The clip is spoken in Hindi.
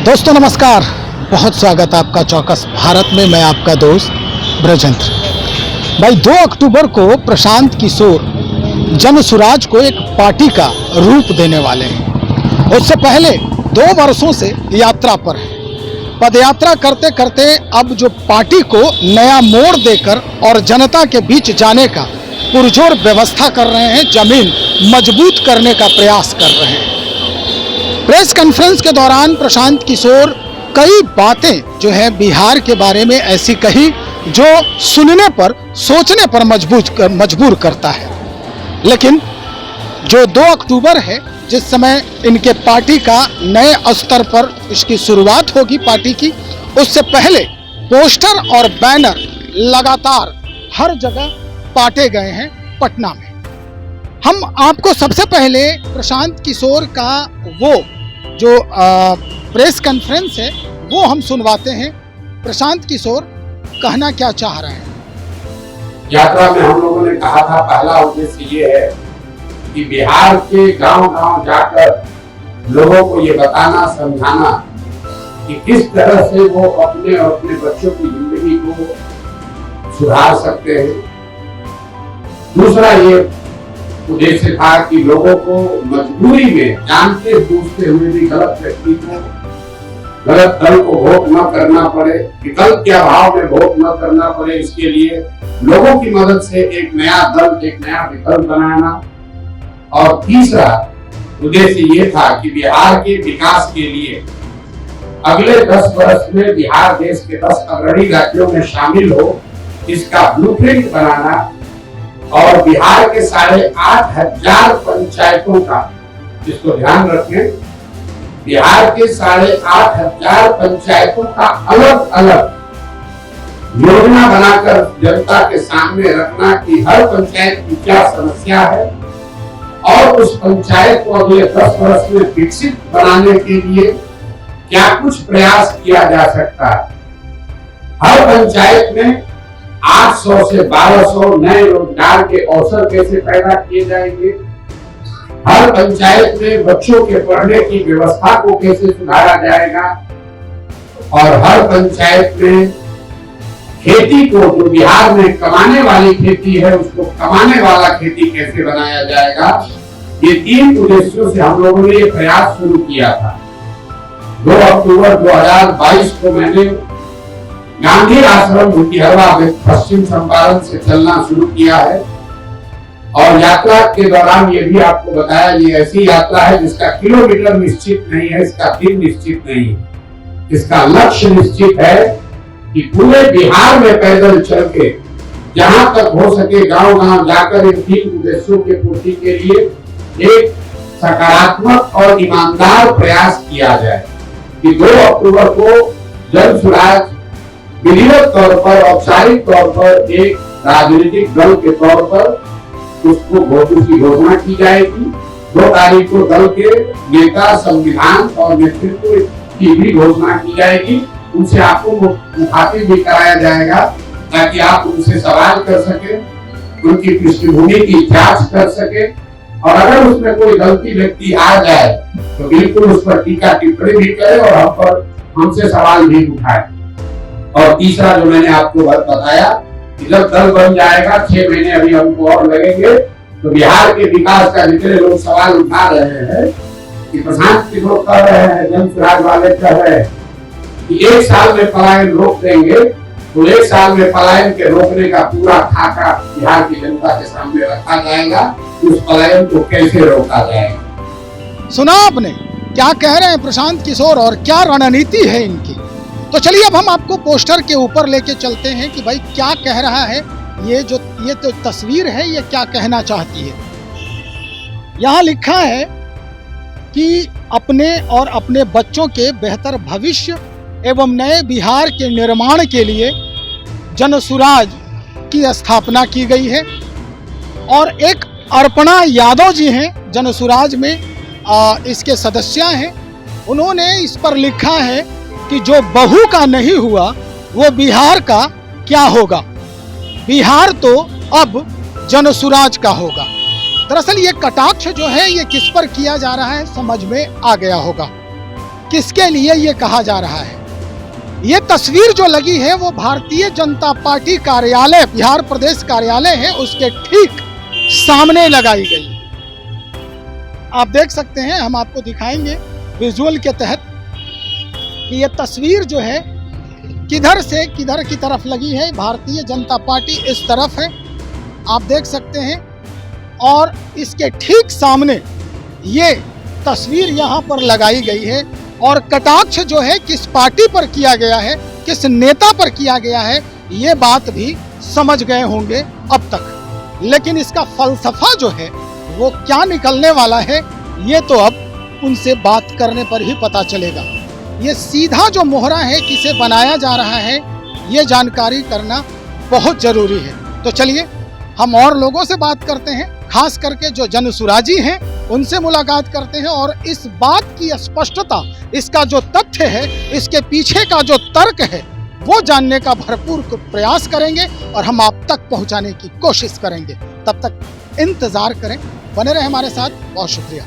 दोस्तों नमस्कार, बहुत स्वागत है आपका चौकस भारत में। मैं आपका दोस्त ब्रजेंद्र भाई। 2 अक्टूबर को प्रशांत किशोर जनसुराज को एक पार्टी का रूप देने वाले हैं। उससे पहले 2 वर्षों से यात्रा पर है। पदयात्रा करते करते अब जो पार्टी को नया मोड़ देकर और जनता के बीच जाने का पुरजोर व्यवस्था कर रहे हैं, जमीन मजबूत करने का प्रयास कर रहे हैं। प्रेस कॉन्फ्रेंस के दौरान प्रशांत किशोर कई बातें जो है बिहार के बारे में ऐसी कही जो सुनने पर सोचने पर मजबूर करता है। लेकिन जो 2 अक्टूबर है, जिस समय इनके पार्टी का नए स्तर पर इसकी शुरुआत होगी पार्टी की, उससे पहले पोस्टर और बैनर लगातार हर जगह बांटे गए हैं पटना में। हम आपको सबसे पहले प्रशांत किशोर का वो जो प्रेस कॉन्फ्रेंस है वो हम सुनवाते हैं। प्रशांत किशोर कहना क्या चाह रहे हैं। यात्रा में हम लोगों ने कहा था, पहला उद्देश्य ये है कि बिहार के गांव-गांव जाकर लोगों को ये बताना, समझाना कि किस तरह से वो अपने और अपने बच्चों की जिंदगी को सुधार सकते हैं। दूसरा ये उद्देश्य था कि लोगों को मजबूरी में जानते बूझते हुए भी गलत व्यक्ति को, गलत दल को वोट न करना पड़े, विकल्प के अभाव में वोट न करना पड़े। इसके लिए लोगों की मदद से एक नया दल, एक नया विकल्प बनाना। और तीसरा उद्देश्य ये था कि बिहार के विकास के लिए अगले 10 वर्ष में बिहार देश के 10 अग्रणी राज्यों में शामिल हो, इसका ब्लूप्रिंट बनाना। और बिहार के 8,500 पंचायतों का, जिसको ध्यान रखें, बिहार के 8,500 पंचायतों का अलग अलग योजना बनाकर जनता के सामने रखना कि हर पंचायत की क्या समस्या है और उस पंचायत को अगले 10 वर्ष में विकसित बनाने के लिए क्या कुछ प्रयास किया जा सकता है। हर पंचायत में 800 से 1200 नए रोजगार के अवसर कैसे पैदा किए जाएंगे, हर पंचायत में बच्चों के पढ़ने की व्यवस्था को कैसे सुधारा जाएगा, और हर पंचायत में खेती को, जो बिहार में कमाने वाली खेती है, उसको कमाने वाला खेती कैसे बनाया जाएगा। ये 3 उद्देश्यों से हम लोगों ने ये प्रयास शुरू किया था। 2 अक्टूबर 2022 को मैंने गांधी आश्रम मुटिहरवा में पश्चिम चंपारण से चलना शुरू किया है। और यात्रा के दौरान ये भी आपको बताया, ये ऐसी यात्रा है जिसका किलोमीटर निश्चित नहीं है, इसका दिन निश्चित नहीं है। इसका लक्ष्य निश्चित है कि पूरे बिहार में पैदल चल के जहां तक हो सके गांव-गांव जाकर इन 3 उद्देश्यों के पूर्ति के लिए एक सकारात्मक और ईमानदार प्रयास किया जाए कि 2 अक्टूबर को जनसुराज विधिवत तौर पर, औपचारिक तौर पर, एक राजनीतिक दल के तौर पर उसको वोटों की घोषणा की जाएगी। 2 तारीख को दल के नेता, संविधान और नेतृत्व की भी घोषणा की जाएगी। उनसे आपको मुखातिब भी कराया जाएगा ताकि आप उनसे सवाल कर सके, उनकी पृष्ठभूमि की जांच कर सके, और अगर उसमें कोई गलती व्यक्ति आ जाए तो बिल्कुल उस पर टीका टिप्पणी भी करे और हमसे सवाल भी उठाए। और तीसरा जो मैंने आपको बताया कि जब दल बन जाएगा, 6 महीने अभी हमको और लगेंगे, तो बिहार के विकास का जितने लोग सवाल उठा रहे हैं कि प्रशांत किशोर कर रहे हैं, जनसुराज वाले कर रहे हैं कि 1 साल में पलायन रोक देंगे, तो 1 साल में पलायन के रोकने का पूरा खाका बिहार की जनता के सामने रखा जाएगा। उस पलायन को कैसे रोका जाएगा। सुना आपने क्या कह रहे हैं प्रशांत किशोर और क्या रणनीति है इनकी। तो चलिए अब हम आपको पोस्टर के ऊपर लेके चलते हैं कि भाई क्या कह रहा है ये तो तस्वीर है, ये क्या कहना चाहती है। यहाँ लिखा है कि अपने और अपने बच्चों के बेहतर भविष्य एवं नए बिहार के निर्माण के लिए जनसुराज की स्थापना की गई है। और एक अर्पणा यादव जी हैं, जनसुराज में इसके सदस्य हैं। उन्होंने इस पर लिखा है कि जो बहू का नहीं हुआ वो बिहार का क्या होगा, बिहार तो अब जनसुराज का होगा। दरअसल ये कटाक्ष जो है ये किस पर किया जा रहा है समझ में आ गया होगा। किसके लिए ये कहा जा रहा है। ये तस्वीर जो लगी है वो भारतीय जनता पार्टी कार्यालय, बिहार प्रदेश कार्यालय है, उसके ठीक सामने लगाई गई। आप देख सकते हैं, हम आपको दिखाएंगे विजुअल के तहत कि ये तस्वीर जो है किधर से किधर की तरफ लगी है। भारतीय जनता पार्टी इस तरफ है, आप देख सकते हैं, और इसके ठीक सामने ये तस्वीर यहाँ पर लगाई गई है। और कटाक्ष जो है किस पार्टी पर किया गया है, किस नेता पर किया गया है, ये बात भी समझ गए होंगे अब तक। लेकिन इसका फलसफा जो है वो क्या निकलने वाला है, ये तो अब उनसे बात करने पर ही पता चलेगा। ये सीधा जो मोहरा है किसे बनाया जा रहा है, ये जानकारी करना बहुत जरूरी है। तो चलिए हम और लोगों से बात करते हैं, खास करके जो जनसुराजी हैं उनसे मुलाकात करते हैं, और इस बात की स्पष्टता, इसका जो तथ्य है, इसके पीछे का जो तर्क है, वो जानने का भरपूर प्रयास करेंगे और हम आप तक पहुंचाने की कोशिश करेंगे। तब तक इंतजार करें, बने रहे हमारे साथ। बहुत शुक्रिया।